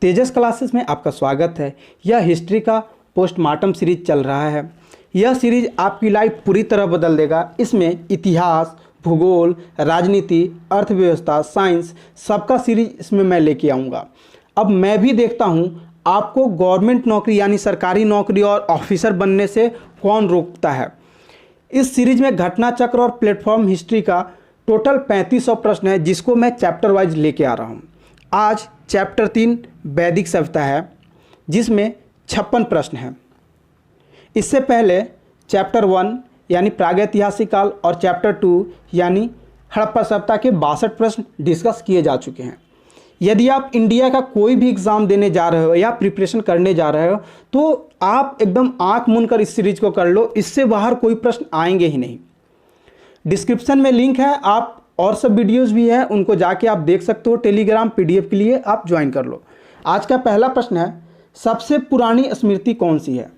तेजस classes में आपका स्वागत है। यह हिस्ट्री का पोस्टमार्टम सीरीज चल रहा है। यह सीरीज आपकी लाइफ पूरी तरह बदल देगा। इसमें इतिहास, भूगोल, राजनीति, अर्थव्यवस्था, साइंस सबका सीरीज इसमें मैं लेके आऊँगा। अब मैं भी देखता हूँ आपको गवर्नमेंट नौकरी यानी सरकारी नौकरी और ऑफिसर बनने से कौन रोकता है। इस सीरीज में घटना चक्र और प्लेटफॉर्म हिस्ट्री का टोटल 3500 प्रश्न है, जिसको मैं चैप्टर वाइज लेके आ रहा हूँ। आज चैप्टर 3 वैदिक सभ्यता है, जिसमें 56 प्रश्न हैं। इससे पहले चैप्टर 1 यानी प्रागैतिहासिक काल और चैप्टर 2 यानी हड़प्पा सभ्यता के 62 प्रश्न डिस्कस किए जा चुके हैं। यदि आप इंडिया का कोई भी एग्ज़ाम देने जा रहे हो या प्रिपरेशन करने जा रहे हो तो आप एकदम आंख मूंद कर इस सीरीज को कर लो। इससे बाहर कोई प्रश्न आएंगे ही नहीं। डिस्क्रिप्शन में लिंक है, आप और सब वीडियोस भी है, उनको जाके आप देख सकते हो। टेलीग्राम पीडीएफ के लिए आप ज्वाइन कर लो। आज का पहला प्रश्न है, सबसे पुरानी स्मृति कौन सी है?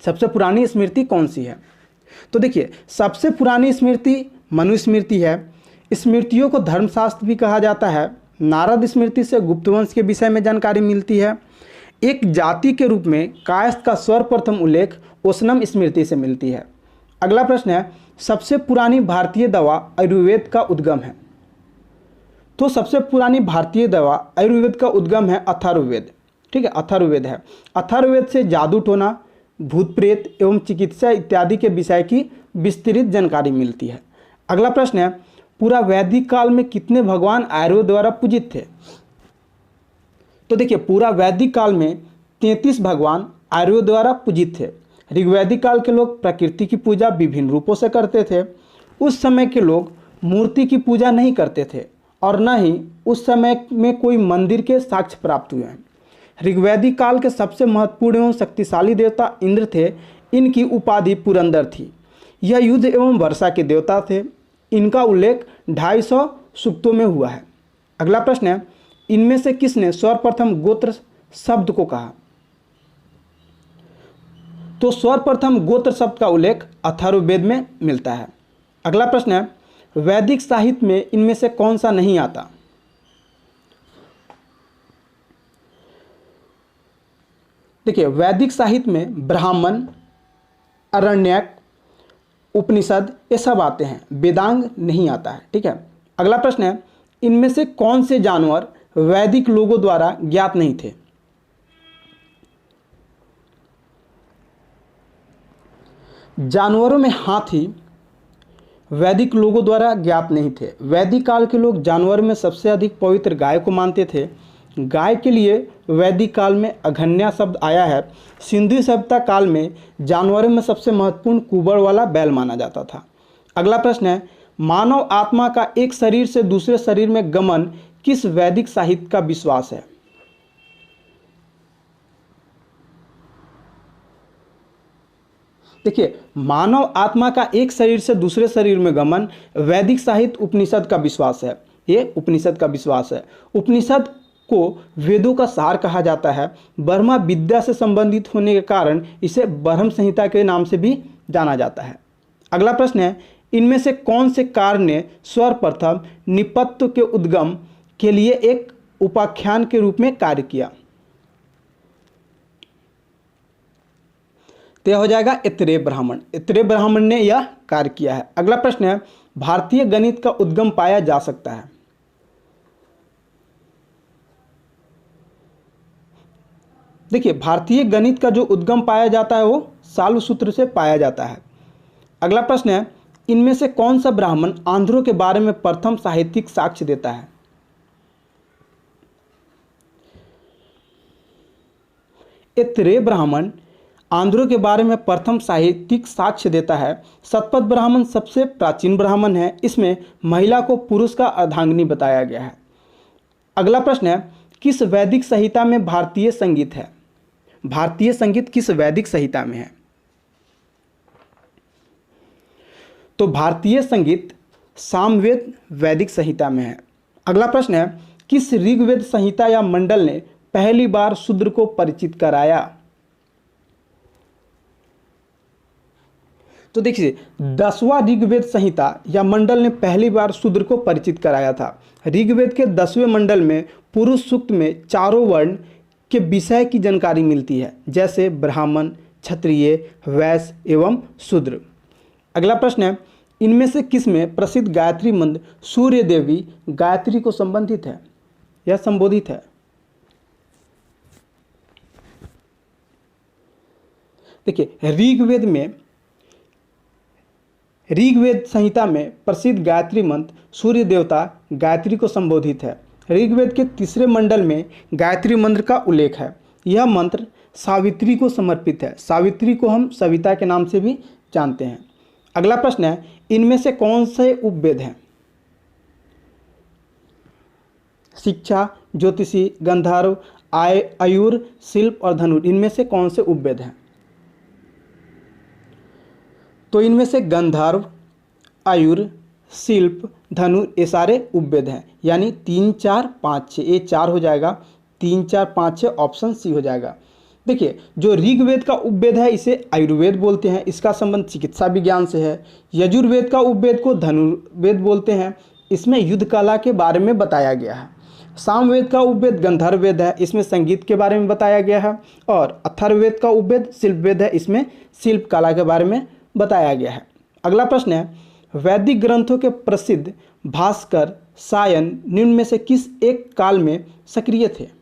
सबसे पुरानी स्मृति कौन सी है? तो देखिए, सबसे पुरानी स्मृति मनुस्मृति है। स्मृतियों को धर्मशास्त्र भी कहा जाता है। नारद स्मृति से गुप्त वंश के विषय में जानकारी मिलती है। एक जाति के रूप में कायस्थ का सर्वप्रथम उल्लेख ओशनम स्मृति से मिलती है। अगला प्रश्न है, सबसे पुरानी भारतीय दवा आयुर्वेद का उद्गम है। तो सबसे पुरानी भारतीय दवा आयुर्वेद का उद्गम है अथर्ववेद। ठीक है, अथर्ववेद है। अथर्ववेद से जादू टोना, भूत प्रेत एवं चिकित्सा इत्यादि के विषय की विस्तृत जानकारी मिलती है। अगला प्रश्न है, पूरा वैदिक काल में कितने भगवान आयुर्वेद द्वारा पूजित थे? तो देखिए, पूरा वैदिक काल में 33 भगवान आयुर्वेद द्वारा पूजित थे। ऋग्वैदिक काल के लोग प्रकृति की पूजा विभिन्न रूपों से करते थे। उस समय के लोग मूर्ति की पूजा नहीं करते थे और न ही उस समय में कोई मंदिर के साक्ष्य प्राप्त हुए हैं। ऋग्वैदिक काल के सबसे महत्वपूर्ण एवं शक्तिशाली देवता इंद्र थे। इनकी उपाधि पुरंदर थी। यह युद्ध एवं वर्षा के देवता थे। इनका उल्लेख 250 सूक्तों में हुआ है। अगला प्रश्न है, इनमें से किसने सर्वप्रथम गोत्र शब्द को कहा? तो सर्वप्रथम गोत्र शब्द का उल्लेख अथर्ववेद में मिलता है। अगला प्रश्न है, वैदिक साहित्य में इनमें से कौन सा नहीं आता? देखिए, वैदिक साहित्य में ब्राह्मण, आरण्यक, उपनिषद ये सब आते हैं। वेदांग नहीं आता है। ठीक है। अगला प्रश्न है, इनमें से कौन से जानवर वैदिक लोगों द्वारा ज्ञात नहीं थे? जानवरों में हाथी वैदिक लोगों द्वारा ज्ञात नहीं थे। वैदिक काल के लोग जानवर में सबसे अधिक पवित्र गाय को मानते थे। गाय के लिए वैदिक काल में अघन्या शब्द आया है। सिंधु सभ्यता काल में जानवरों में सबसे महत्वपूर्ण कुबड़ वाला बैल माना जाता था। अगला प्रश्न है, मानव आत्मा का एक शरीर से दूसरे शरीर में गमन किस वैदिक साहित्य का विश्वास है? देखिए, मानव आत्मा का एक शरीर से दूसरे शरीर में गमन वैदिक साहित्य उपनिषद का विश्वास है। ये उपनिषद का विश्वास है। उपनिषद को वेदों का सार कहा जाता है। ब्रह्मा विद्या से संबंधित होने के कारण इसे ब्रह्म संहिता के नाम से भी जाना जाता है। अगला प्रश्न है, इनमें से कौन से कार्य ने सर्वप्रथम निपत्व के उद्गम के लिए एक उपाख्यान के रूप में कार्य किया? तो हो जाएगा ऐतरेय ब्राह्मण। ऐतरेय ब्राह्मण ने यह कार्य किया है। अगला प्रश्न है, भारतीय गणित का उद्गम पाया जा सकता है? देखिए, भारतीय गणित का जो उद्गम पाया जाता है वो सालव सूत्र से पाया जाता है। अगला प्रश्न है, इनमें से कौन सा ब्राह्मण आंध्रों के बारे में प्रथम साहित्यिक साक्ष्य देता है? ऐतरेय ब्राह्मण आंध्रों के बारे में प्रथम साहित्यिक साक्ष्य देता है। शतपथ ब्राह्मण सबसे प्राचीन ब्राह्मण है। इसमें महिला को पुरुष का अर्धांगिनी बताया गया है। अगला प्रश्न है, किस वैदिक संहिता में भारतीय संगीत है? भारतीय संगीत किस वैदिक संहिता में है? तो भारतीय संगीत सामवेद वैदिक संहिता में है। अगला प्रश्न है, किस ऋग्वेद संहिता या मंडल ने पहली बार शूद्र को परिचित कराया? तो देखिए 10वां ऋग्वेद संहिता या मंडल ने पहली बार शूद्र को परिचित कराया था। ऋग्वेद के 10वें मंडल में पुरुष सूक्त में चारों वर्ण के विषय की जानकारी मिलती है, जैसे ब्राह्मण, क्षत्रिय, वैश्य एवं शूद्र। अगला प्रश्न है, इनमें से किस में प्रसिद्ध गायत्री मंत्र सूर्य देवी गायत्री को संबंधित है या संबोधित है? देखिए ऋग्वेद संहिता में प्रसिद्ध गायत्री मंत्र सूर्य देवता गायत्री को संबोधित है। ऋग्वेद के 3रे मंडल में गायत्री मंत्र का उल्लेख है। यह मंत्र सावित्री को समर्पित है। सावित्री को हम सविता के नाम से भी जानते हैं। अगला प्रश्न है, इनमें से कौन से उपवेद हैं? शिक्षा, ज्योतिषी, गंधर्व, आयुर, शिल्प और धनुर, इनमें से कौन से उपवेद हैं? तो इनमें से गंधर्व, आयुर, शिल्प, धनुर ये सारे उपवेद हैं। यानी 3, 4, 5, 6 ये 4 हो जाएगा। 3, 4, 5, 6 ऑप्शन सी हो जाएगा। देखिए जो ऋग्वेद का उपवेद है इसे आयुर्वेद बोलते हैं, इसका संबंध चिकित्सा विज्ञान से है। यजुर्वेद का उपवेद को धनुर्वेद बोलते हैं, इसमें युद्ध कला के बारे में बताया गया है। सामवेद का उपवेद गंधर्व वेद है, इसमें संगीत के बारे में बताया गया है। और अथर्ववेद का उपवेद शिल्प वेद है, इसमें शिल्प कला के बारे में बताया गया है। अगला प्रश्न है, वैदिक ग्रंथों के प्रसिद्ध भास्कर, सायन निम्न में से किस एक काल में सक्रिय थे?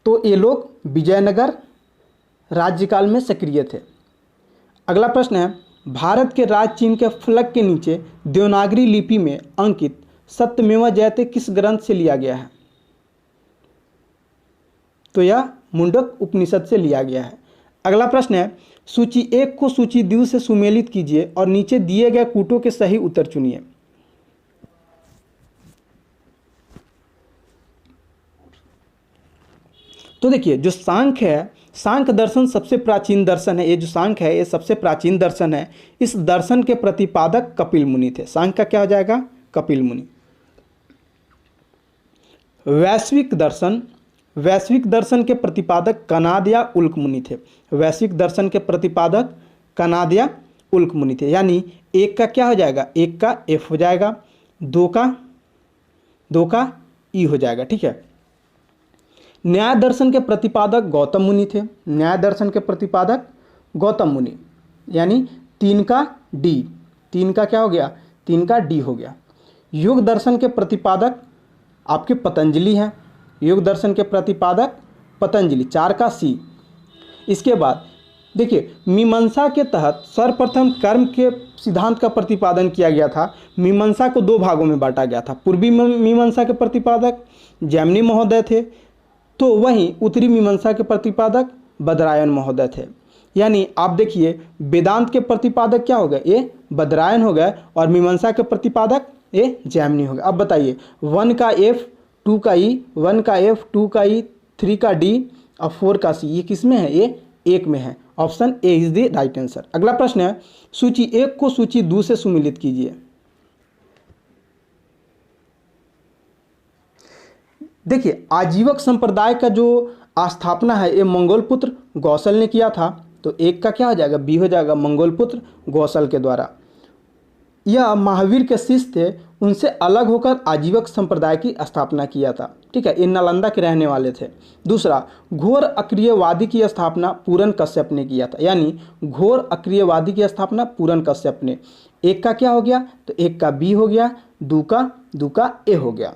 तो ये लोग विजयनगर राज्यकाल में सक्रिय थे। अगला प्रश्न है, भारत के राज चिन्ह के फलक के नीचे देवनागरी लिपि में अंकित सत्यमेव जयते किस ग्रंथ से लिया गया है? तो यह मुंडक उपनिषद से लिया गया है। अगला प्रश्न है, सूची 1 को सूची 2 से सुमेलित कीजिए और नीचे दिए गए कूटों के सही उत्तर चुनिए। तो देखिए जो सांख्य है, सांख्य दर्शन सबसे प्राचीन दर्शन है। ये जो सांख्य है ये सबसे प्राचीन दर्शन है। इस दर्शन के प्रतिपादक कपिल मुनि थे। सांख्य का क्या हो जाएगा? कपिल मुनि। वैश्विक दर्शन के प्रतिपादक कनाद या उल्क मुनि थे। वैश्विक दर्शन के प्रतिपादक कनाद या उल्क मुनि थे। यानी 1 का क्या हो जाएगा? 1 का एफ हो जाएगा, 2 का ई हो जाएगा। ठीक है। न्याय दर्शन के प्रतिपादक गौतम मुनि थे। न्याय दर्शन के प्रतिपादक गौतम मुनि, यानी 3 का डी। 3 का क्या हो गया? 3 का डी हो गया। योग दर्शन के प्रतिपादक आपके पतंजलि हैं। योग दर्शन के प्रतिपादक पतंजलि, 4 का सी। इसके बाद देखिए मीमांसा के तहत सर्वप्रथम कर्म के सिद्धांत का प्रतिपादन किया गया था। मीमांसा को 2 भागों में बांटा गया था। पूर्वी मीमांसा के प्रतिपादक जैमिनी महोदय थे, तो वहीं उत्तरी मीमांसा के प्रतिपादक बदरायन महोदय थे। यानी आप देखिए वेदांत के प्रतिपादक क्या हो गए? ये बदरायन हो गए, और मीमांसा के प्रतिपादक ये जैमिनी हो गए। अब बताइए 1 का एफ, 2 का ई, 1 का एफ, 2 का ई, 3 का डी और 4 का सी, ये किस में है? ये 1 में है। Option A is the right answer. अगला प्रश्न है, सूची 1 को सूची 2 से सुमिलित कीजिए। देखिए आजीवक संप्रदाय का जो स्थापना है ये मंगोलपुत्र गौसल ने किया था, तो 1 का क्या हो जाएगा? बी हो जाएगा, मंगोलपुत्र गौसल के द्वारा। यह महावीर के शिष्य थे, उनसे अलग होकर आजीवक संप्रदाय की स्थापना किया था। ठीक है, ये नालंदा के रहने वाले थे। दूसरा, घोर अक्रियवादी की स्थापना पूरन कश्यप ने किया था। यानी घोर अक्रियवादी की स्थापना पूरन कश्यप ने। 1 का क्या हो गया? तो 1 का बी हो गया, 2 का ए हो गया।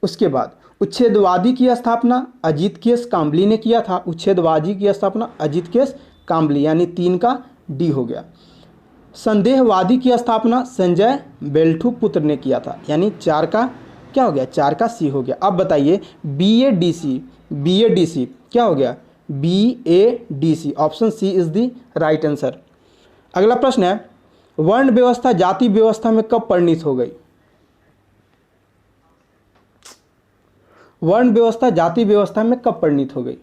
उसके बाद उच्छेदवादी की स्थापना अजित केश काम्बली ने किया था। उच्छेदवादी की स्थापना अजित केश काम्बली, यानी 3 का डी हो गया। संदेहवादी की स्थापना संजय बेल्ठू पुत्र ने किया था, यानी 4 का क्या हो गया? 4 का सी हो गया। अब बताइए BADC क्या हो गया? BADC, option C is the right answer. अगला प्रश्न है, वर्ण व्यवस्था जाति व्यवस्था में कब परिणित हो गई? वर्ण व्यवस्था जाति व्यवस्था में कब परिणित हो गई?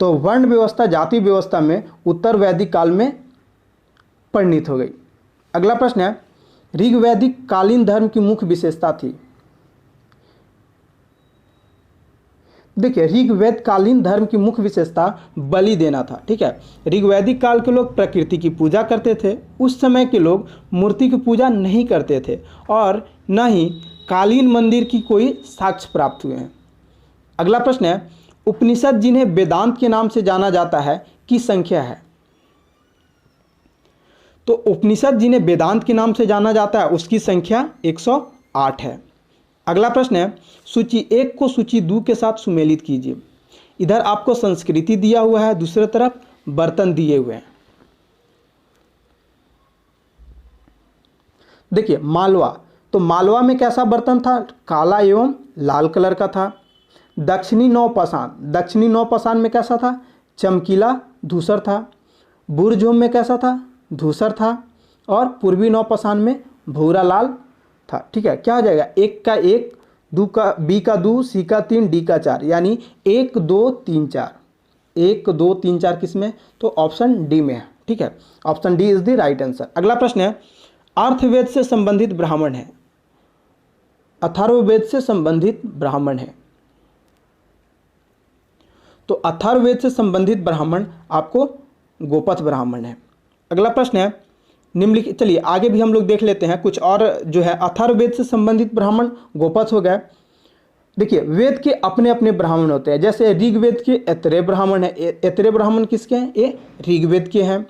तो वर्ण व्यवस्था जाति व्यवस्था में उत्तर वैदिक काल में परिणित हो गई। अगला प्रश्न है, ऋग्वैदिक कालीन धर्म की मुख्य विशेषता थी? देखिए, ऋग्वेद कालीन धर्म की मुख्य विशेषता बलि देना था। ठीक है, ऋग्वैदिक काल के लोग प्रकृति की पूजा करते थे। उस समय के लोग मूर्ति की पूजा नहीं करते थे और न ही कालीन मंदिर की कोई साक्ष्य प्राप्त हुए हैं। अगला प्रश्न है, उपनिषद जिन्हें वेदांत के नाम से जाना जाता है की संख्या है? तो उपनिषद जिन्हें वेदांत के नाम से जाना जाता है उसकी संख्या 108 है। अगला प्रश्न है, सूची 1 को सूची 2 के साथ सुमेलित कीजिए। इधर आपको संस्कृति दिया हुआ है, दूसरी तरफ बर्तन दिए हुए हैं। देखिए, मालवा, तो मालवा में कैसा बर्तन था? काला एवं लाल कलर का था। दक्षिणी नौपाषाण, दक्षिणी नौपाषाण में कैसा था? चमकीला धूसर था। बुरझोम में कैसा था? धूसर था। और पूर्वी नौपाषाण में भूरा लाल था। ठीक है, क्या हो जाएगा? 1 का 1, 2 का बी का 2, सी का 3, डी का 4, यानी 1 2 3 4। 1 2 3 4 किस में? तो ऑप्शन डी में है। ठीक है, option D is the right answer. अगला प्रश्न है, अर्थवेद से संबंधित ब्राह्मण है। अथर्ववेद से संबंधित ब्राह्मण है। तो अथर्ववेद से संबंधित ब्राह्मण आपको गोपथ ब्राह्मण है। अगला प्रश्न है, निम्नलिखित, चलिए आगे भी हम लोग देख लेते हैं कुछ और जो है। अथर्ववेद से संबंधित ब्राह्मण गोपथ हो गए। देखिए, वेद के अपने अपने ब्राह्मण होते हैं। जैसे ऋग्वेद के ऐतरेय ब्राह्मण है। ऐतरेय ब्राह्मण किसके हैं? ये ऋग्वेद के हैं।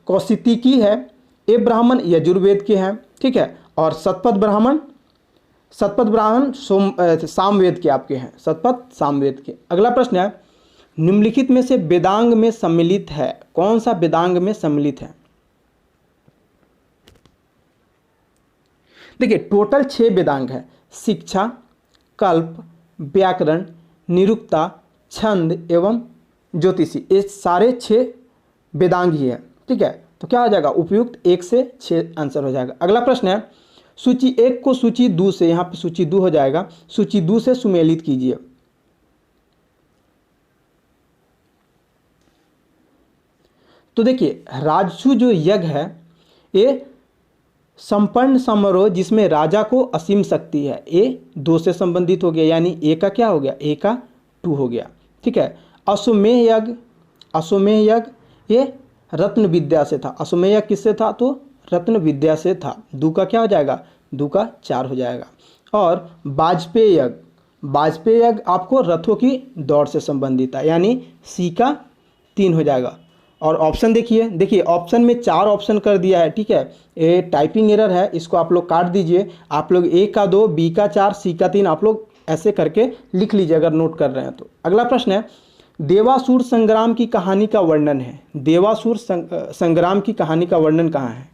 कौशितिकी है, ये ब्राह्मण यजुर्वेद के हैं। ठीक है, और सतपथ ब्राह्मण सामवेद के आपके हैं। सतपथ सामवेद के। अगला प्रश्न है, निम्नलिखित में से वेदांग में सम्मिलित है? कौन सा वेदांग में सम्मिलित है? देखिए, टोटल 6 वेदांग है। शिक्षा, कल्प, व्याकरण, निरुक्ता, छंद एवं ज्योतिषी, ये सारे 6 वेदांग ही है। ठीक है, तो क्या हो जाएगा? उपयुक्त 1 से 6 आंसर हो जाएगा। अगला प्रश्न है, सूची 1 को सूची 2 से, यहाँ पे सूची 2 हो जाएगा, सूची 2 से सुमेलित कीजिए। तो देखिए, राजसू जो यज्ञ है ये संपन्न समारोह जिसमें राजा को असीम शक्ति है, ये 2 से संबंधित हो गया, यानी ए का क्या हो गया? ए का 2 हो गया। ठीक है, अश्वमेध यज्ञ, अश्वमेध यज्ञ ये रत्न विद्या से था। अश्वमेध यज्ञ किससे था? तो रत्न विद्या से था। 2 का क्या हो जाएगा? 2 का 4 हो जाएगा। और वाजपेयी यज्ञ, वाजपेयी यज्ञ आपको रथों की दौड़ से संबंधित है, यानी सी का 3 हो जाएगा। और ऑप्शन देखिए ऑप्शन में 4 ऑप्शन कर दिया है। ठीक है, ये टाइपिंग एरर है, इसको आप लोग काट दीजिए। आप लोग ए का 2, बी का 4, सी का 3 आप लोग ऐसे करके लिख लीजिए अगर नोट कर रहे हैं तो। अगला प्रश्न है, देवासुर संग्राम की कहानी का वर्णन है। देवासुर संग्राम की कहानी का वर्णन कहाँ है?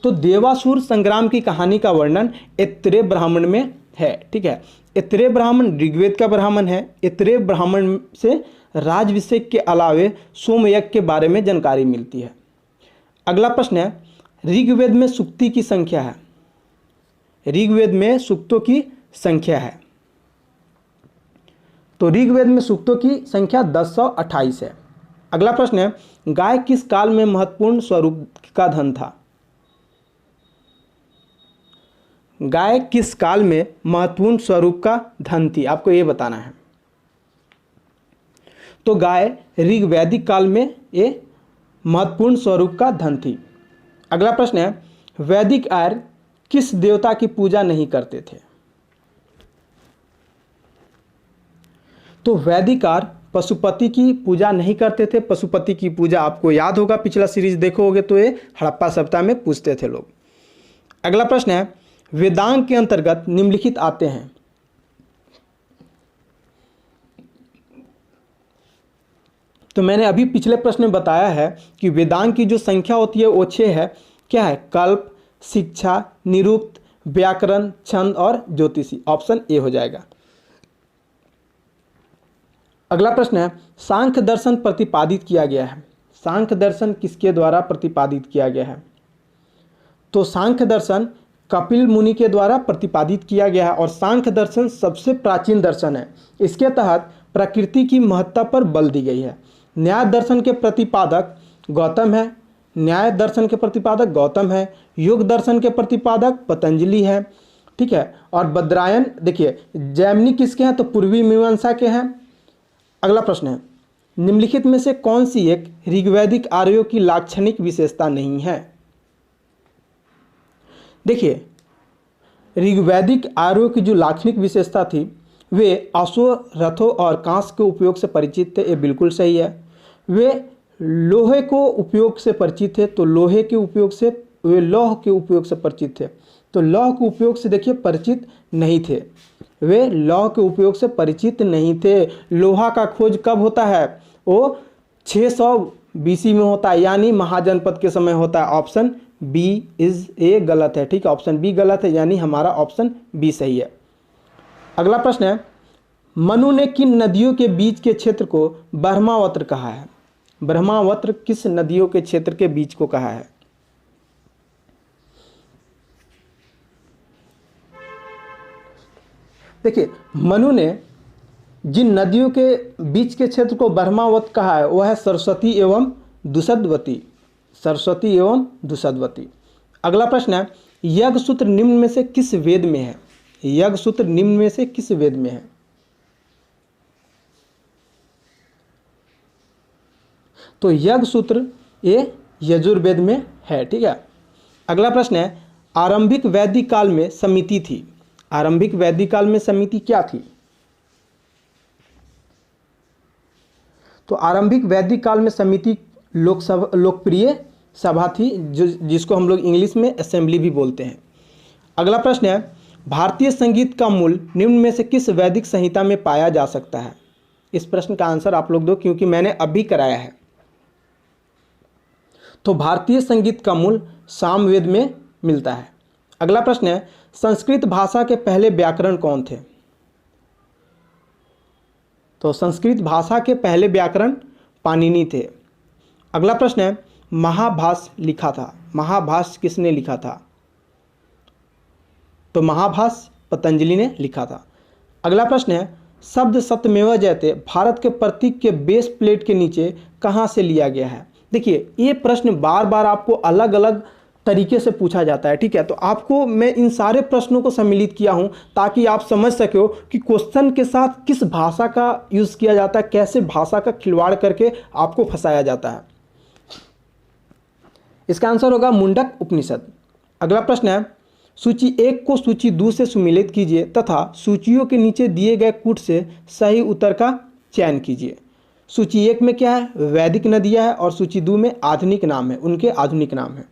तो देवासुर संग्राम की कहानी का वर्णन ऐतरेय ब्राह्मण में है। ठीक है, ऐतरेय ब्राह्मण ऋग्वेद का ब्राह्मण है। ऐतरेय ब्राह्मण से राजभिषेक के अलावे सोमयज्ञ के बारे में जानकारी मिलती है। अगला प्रश्न है, ऋग्वेद में सूक्ति की संख्या है। ऋग्वेद में सूक्तों की संख्या है। तो ऋग्वेद में सूक्तों की संख्या 1028 है। अगला प्रश्न है, गाय किस काल में महत्वपूर्ण स्वरूप का धन था? गाय किस काल में महत्वपूर्ण स्वरूप का धन थी? आपको ये बताना है। तो गाय ऋग्वैदिक काल में ये महत्वपूर्ण स्वरूप का धन थी। अगला प्रश्न है, वैदिक आर्य किस देवता की पूजा नहीं करते थे? तो वैदिक आर्य पशुपति की पूजा नहीं करते थे। पशुपति की पूजा आपको याद होगा, पिछला सीरीज देखोगे तो ये हड़प्पा सभ्यता में पूछते थे लोग। अगला प्रश्न है, वेदांग के अंतर्गत निम्नलिखित आते हैं। तो मैंने अभी पिछले प्रश्न में बताया है कि वेदांग की जो संख्या होती है वो 6 है। क्या है? कल्प, शिक्षा, निरुक्त, व्याकरण, छंद और ज्योतिषी। ऑप्शन ए हो जाएगा। अगला प्रश्न है, सांख्य दर्शन प्रतिपादित किया गया है। सांख्य दर्शन किसके द्वारा प्रतिपादित किया गया है? तो सांख्य दर्शन कपिल मुनि के द्वारा प्रतिपादित किया गया है और सांख्य दर्शन सबसे प्राचीन दर्शन है। इसके तहत प्रकृति की महत्ता पर बल दी गई है। न्याय दर्शन के प्रतिपादक गौतम है। न्याय दर्शन के प्रतिपादक गौतम है। योग दर्शन के प्रतिपादक पतंजलि है। ठीक है। और बद्रायन देखिए जैमिनी किसके हैं, तो पूर्वी मीमांसा के हैं। अगला प्रश्न है, निम्नलिखित में से कौन सी एक ऋग्वैदिक आर्यों की लाक्षणिक विशेषता नहीं है। देखिए ऋग्वैदिक आर्यों की जो लाक्षणिक विशेषता थी वे अश्व, रथों और कांस के उपयोग से परिचित थे, ये बिल्कुल सही है। वे लोहे को उपयोग से परिचित थे, तो लोहे के उपयोग से, वे लौह के उपयोग से परिचित थे, तो लौह के उपयोग से देखिए परिचित नहीं थे, वे लौह के उपयोग से परिचित नहीं थे। लोहा का खोज कब होता है, वो 600 BC में होता है, यानी महाजनपद के समय होता है। ऑप्शन बी इज ए गलत है, ठीक है, ऑप्शन बी गलत है, यानी हमारा ऑप्शन बी सही है। अगला प्रश्न है, मनु ने किन नदियों के बीच के क्षेत्र को ब्रह्मावत्र कहा है। ब्रह्मावत्र किस नदियों के क्षेत्र के बीच को कहा है। देखिए मनु ने जिन नदियों के बीच के क्षेत्र को ब्रह्मावत कहा है वह है सरस्वती एवं दुसदवती, सरस्वती एवं दुसदवती। अगला प्रश्न है, यज्ञ सूत्र निम्न में से किस वेद में है। यज्ञ सूत्र निम्न में से किस वेद में है। तो यज्ञ सूत्र ये यजुर्वेद में है, ठीक है। अगला प्रश्न है, आरंभिक वैदिक काल में समिति थी। आरंभिक वैदिक काल में समिति क्या थी। तो आरंभिक वैदिक काल में समिति लोकप्रिय सभा थी, जिसको हम लोग इंग्लिश में असेंबली भी बोलते हैं। अगला प्रश्न है, भारतीय संगीत का मूल निम्न में से किस वैदिक संहिता में पाया जा सकता है। इस प्रश्न का आंसर आप लोग दो, क्योंकि मैंने अभी कराया है। तो भारतीय संगीत का मूल सामवेद में मिलता है। अगला प्रश्न है, संस्कृत भाषा के पहले व्याकरण कौन थे। तो संस्कृत भाषा के पहले व्याकरण पाणिनि थे। अगला प्रश्न है, महाभाष्य लिखा था। महाभाष्य किसने लिखा था। तो महाभाष्य पतंजलि ने लिखा था। अगला प्रश्न है, शब्द सत्यमेव जयते भारत के प्रतीक के बेस प्लेट के नीचे कहाँ से लिया गया है। देखिए ये प्रश्न बार बार आपको अलग अलग तरीके से पूछा जाता है, ठीक है। तो आपको मैं इन सारे प्रश्नों को सम्मिलित किया हूं ताकि आप समझ सको कि क्वेश्चन के साथ किस भाषा का यूज़ किया जाता है, कैसे भाषा का खिलवाड़ करके आपको फंसाया जाता है। इसका आंसर होगा मुंडक उपनिषद। अगला प्रश्न है, सूची 1 को सूची 2 से सुमिलित कीजिए तथा सूचियों के नीचे दिए गए कूट से सही उत्तर का चयन कीजिए। सूची 1 में क्या है, वैदिक नदियाँ है, और सूची 2 में आधुनिक नाम है, उनके आधुनिक नाम है।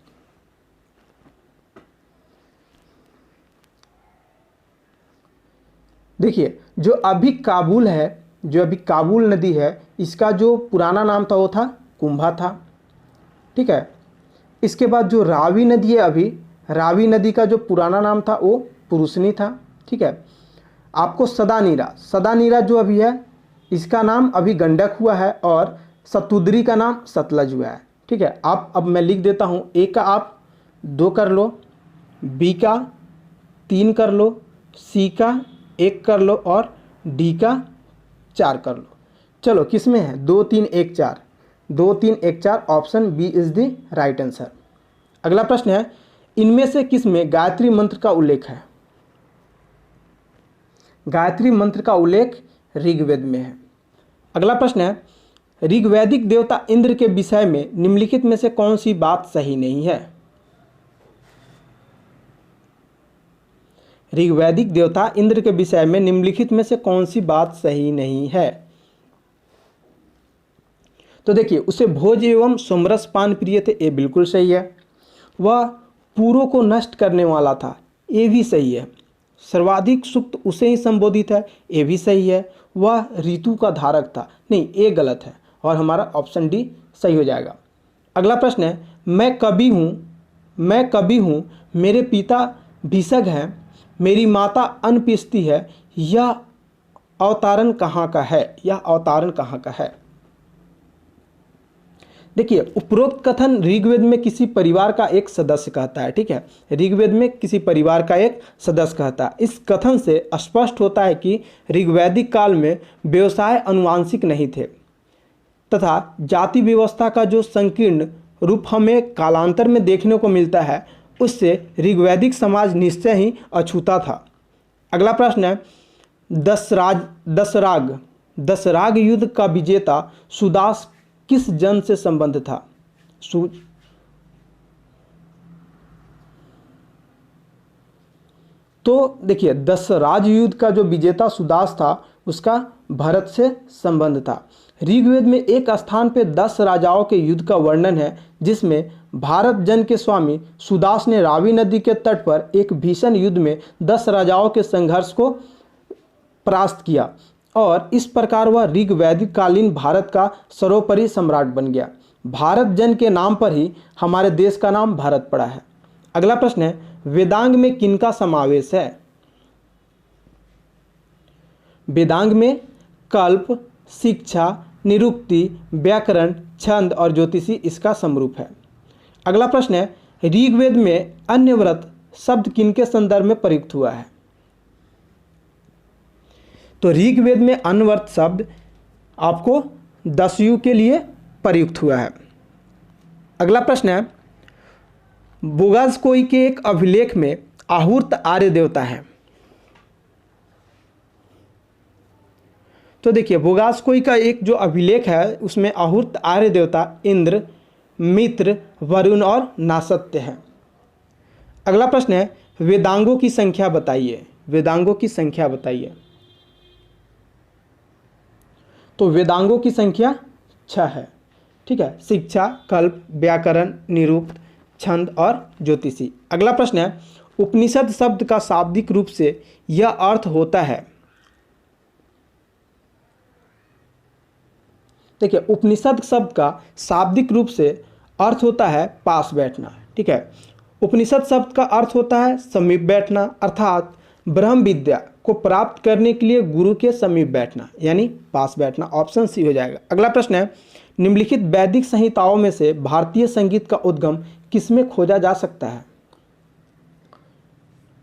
देखिए जो अभी काबुल है, जो अभी काबुल नदी है, इसका जो पुराना नाम था वो था कुंभा था, ठीक है। इसके बाद जो रावी नदी है, अभी रावी नदी का जो पुराना नाम था वो पुरुषनी था, ठीक है। आपको सदानीरा जो अभी है इसका नाम अभी गंडक हुआ है, और सतुद्री का नाम सतलज हुआ है, ठीक है। आप अब मैं लिख देता हूँ, ए का आप 2 कर लो, बी का 3 कर लो, सी का 1 कर लो, और डी का 4 कर लो। चलो किस में है, 2 3 1 4, 2 3 1 4, option B is the right answer. अगला प्रश्न है, इनमें से किस में गायत्री मंत्र का उल्लेख है। गायत्री मंत्र का उल्लेख ऋग्वेद में है। अगला प्रश्न है, ऋग्वैदिक देवता इंद्र के विषय में निम्नलिखित में से कौन सी बात सही नहीं है। ऋग्वैदिक देवता इंद्र के विषय में निम्नलिखित में से कौन सी बात सही नहीं है। तो देखिए उसे भोज एवं सोमरस पान प्रिय थे, ये बिल्कुल सही है। वह पूरों को नष्ट करने वाला था, ये भी सही है। सर्वाधिक सुक्त उसे ही संबोधित है, ये भी सही है। वह ऋतु का धारक था, नहीं ये गलत है, और हमारा ऑप्शन डी सही हो जाएगा। अगला प्रश्न है, मैं कवि हूँ, मेरे पिता भिषक हैं, मेरी माता अन्न पीसती है, यह अवतारण कहाँ का है। यह अवतारण कहाँ का है। देखिए उपरोक्त कथन ऋग्वेद में किसी परिवार का एक सदस्य कहता है, ठीक है। ऋग्वेद में किसी परिवार का एक सदस्य कहता है। इस कथन से स्पष्ट होता है कि ऋग्वैदिक काल में व्यवसाय आनुवांशिक नहीं थे तथा जाति व्यवस्था का जो संकीर्ण रूप हमें कालांतर में देखने को मिलता है, उससे ऋग्वैदिक समाज निश्चय ही अछूता था। अगला प्रश्न है, दशराग युद्ध का विजेता सुदास किस जन से संबंध था? तो देखिए, दशराज युद्ध का जो विजेता सुदास था उसका भरत से संबंध था। ऋग्वेद में एक स्थान पे 10 राजाओं के युद्ध का वर्णन है, जिसमें भारत जन के स्वामी सुदास ने रावी नदी के तट पर एक भीषण युद्ध में 10 राजाओं के संघर्ष को परास्त किया और इस प्रकार वह ऋग्वैदिक कालीन भारत का सर्वोपरि सम्राट बन गया। भारत जन के नाम पर ही हमारे देश का नाम भारत पड़ा है। अगला प्रश्न है, वेदांग में किनका समावेश है? वेदांग में कल्प, शिक्षा, निरुक्ति, व्याकरण, छंद और ज्योतिषी इसका समरूप है। अगला प्रश्न है, ऋग्वेद में अन्यव्रत शब्द किनके संदर्भ में प्रयुक्त हुआ है? तो ऋग्वेद में अन्यव्रत शब्द आपको दस्यु के लिए प्रयुक्त हुआ है। अगला प्रश्न है, बोगासकोई के एक अभिलेख में आहूर्त आर्य देवता है। तो देखिए, बोगासकोई का एक जो अभिलेख है उसमें आहूर्त आर्य देवता इंद्र, मित्र, वरुण और नासत्य है। अगला प्रश्न है, वेदांगों की संख्या बताइए। वेदांगों की संख्या बताइए। तो वेदांगों की संख्या 6 है। ठीक है, शिक्षा, कल्प, व्याकरण, निरुक्त, छंद और ज्योतिषी। अगला प्रश्न है, उपनिषद शब्द का शाब्दिक रूप से यह अर्थ होता है। देखिए, उपनिषद शब्द का शाब्दिक रूप से अर्थ होता है पास बैठना। ठीक है, उपनिषद शब्द का अर्थ होता है समीप बैठना, अर्थात ब्रह्म विद्या को प्राप्त करने के लिए गुरु के समीप बैठना, यानी पास बैठना। ऑप्शन सी हो जाएगा। अगला प्रश्न है, निम्नलिखित वैदिक संहिताओं में से भारतीय संगीत का उद्गम किसमें खोजा जा सकता है?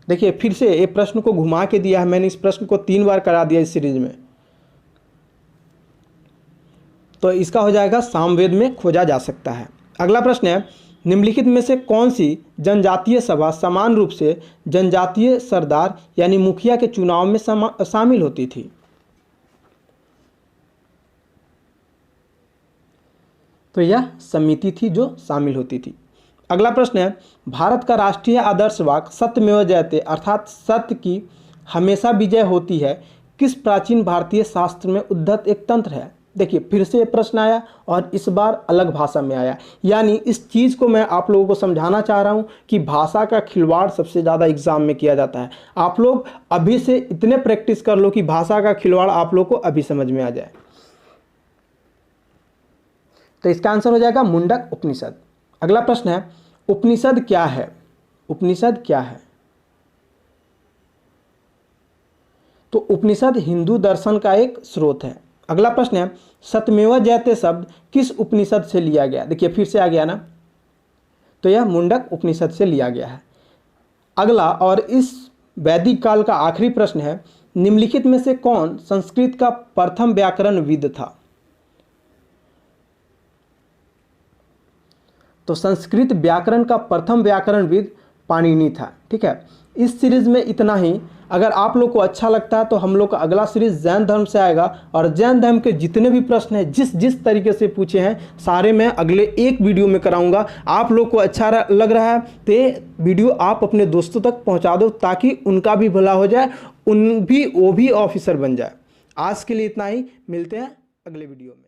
देखिए, फिर से ये प्रश्न को घुमा के दिया है। मैंने इस प्रश्न को 3 बार करा दिया इस सीरीज में। तो इसका हो जाएगा सामवेद में खोजा जा सकता है। अगला प्रश्न है, निम्नलिखित में से कौन सी जनजातीय सभा समान रूप से जनजातीय सरदार यानी मुखिया के चुनाव में शामिल होती थी? तो यह समिति थी जो शामिल होती थी। अगला प्रश्न है, भारत का राष्ट्रीय आदर्श वाक्य सत्यमेव जयते अर्थात सत्य की हमेशा विजय होती है किस प्राचीन भारतीय शास्त्र में उद्धत एक तंत्र है? देखिए, फिर से प्रश्न आया और इस बार अलग भाषा में आया। यानी इस चीज़ को मैं आप लोगों को समझाना चाह रहा हूँ कि भाषा का खिलवाड़ सबसे ज़्यादा एग्जाम में किया जाता है। आप लोग अभी से इतने प्रैक्टिस कर लो कि भाषा का खिलवाड़ आप लोग को अभी समझ में आ जाए। तो इसका आंसर हो जाएगा मुंडक उपनिषद। अगला प्रश्न है, उपनिषद क्या है? उपनिषद क्या है? तो उपनिषद हिंदू दर्शन का एक स्रोत है। अगला प्रश्न है, सत्यमेव जयते शब्द किस उपनिषद से लिया गया? देखिए, फिर से आ गया ना, तो यह मुंडक उपनिषद से लिया गया है। अगला और इस वैदिक काल का आखिरी प्रश्न है, निम्नलिखित में से कौन संस्कृत का प्रथम व्याकरणविद था? तो संस्कृत व्याकरण का प्रथम व्याकरणविद पाणिनि था। ठीक है, इस सीरीज में इतना ही। अगर आप लोग को अच्छा लगता है तो हम लोग का अगला सीरीज जैन धर्म से आएगा और जैन धर्म के जितने भी प्रश्न हैं जिस तरीके से पूछे हैं सारे मैं अगले एक वीडियो में कराऊंगा। आप लोग को अच्छा लग रहा है तो ये वीडियो आप अपने दोस्तों तक पहुंचा दो ताकि उनका भी भला हो जाए, वो भी ऑफिसर बन जाए। आज के लिए इतना ही, मिलते हैं अगले वीडियो में।